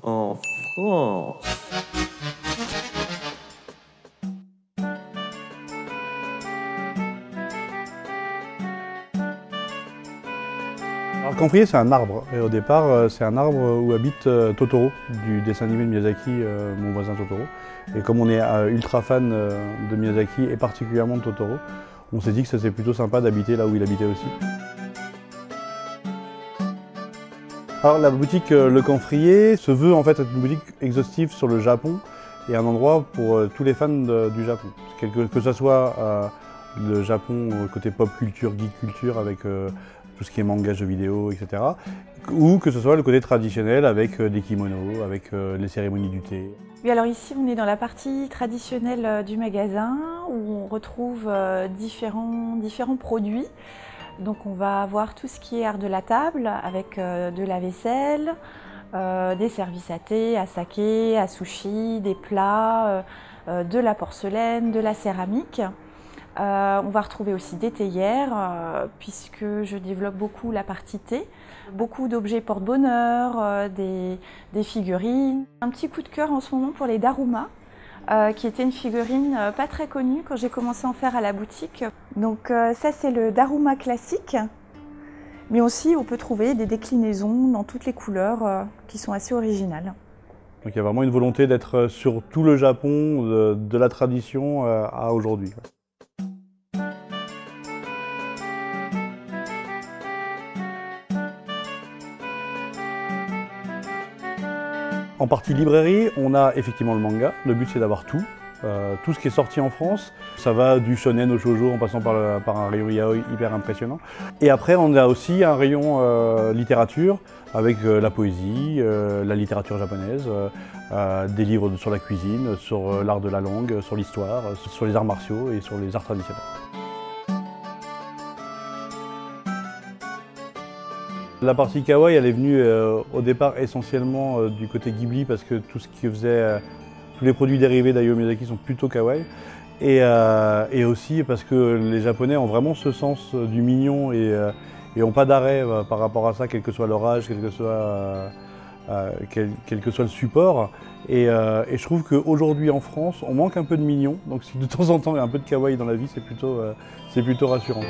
En France. Alors, le camphrier, c'est un arbre. Et au départ, c'est un arbre où habite Totoro, du dessin animé de Miyazaki, mon voisin Totoro. Et comme on est ultra fan de Miyazaki et particulièrement de Totoro, on s'est dit que c'était plutôt sympa d'habiter là où il habitait aussi. Alors la boutique Le Camphrier se veut en fait être une boutique exhaustive sur le Japon et un endroit pour tous les fans du Japon. Que ce soit le Japon côté pop culture, geek culture avec tout ce qui est manga, jeux vidéo, etc. Ou que ce soit le côté traditionnel avec des kimonos, avec les cérémonies du thé. Oui, alors ici on est dans la partie traditionnelle du magasin où on retrouve différents produits. Donc on va avoir tout ce qui est art de la table avec de la vaisselle, des services à thé, à saké, à sushi, des plats, de la porcelaine, de la céramique. On va retrouver aussi des théières puisque je développe beaucoup la partie thé. Beaucoup d'objets porte-bonheur, des figurines. Un petit coup de cœur en ce moment pour les Daruma. Qui était une figurine pas très connue quand j'ai commencé à en faire à la boutique. Donc ça c'est le Daruma classique, mais aussi on peut trouver des déclinaisons dans toutes les couleurs qui sont assez originales. Donc il y a vraiment une volonté d'être sur tout le Japon, de la tradition à aujourd'hui. En partie librairie, on a effectivement le manga. Le but c'est d'avoir tout. Tout ce qui est sorti en France, ça va du shonen au shoujo en passant par un rayon yaoi hyper impressionnant. Et après on a aussi un rayon littérature avec la poésie, la littérature japonaise, des livres sur la cuisine, sur l'art de la langue, sur l'histoire, sur les arts martiaux et sur les arts traditionnels. La partie kawaii, elle est venue au départ essentiellement du côté Ghibli parce que tout ce qui faisait, tous les produits dérivés d'Hayao Miyazaki sont plutôt kawaii. Et aussi parce que les Japonais ont vraiment ce sens du mignon et n'ont pas d'arrêt par rapport à ça, quel que soit leur âge, quel que soit le support. Et je trouve qu'aujourd'hui en France, on manque un peu de mignon. Donc si de temps en temps il y a un peu de kawaii dans la vie, c'est plutôt rassurant.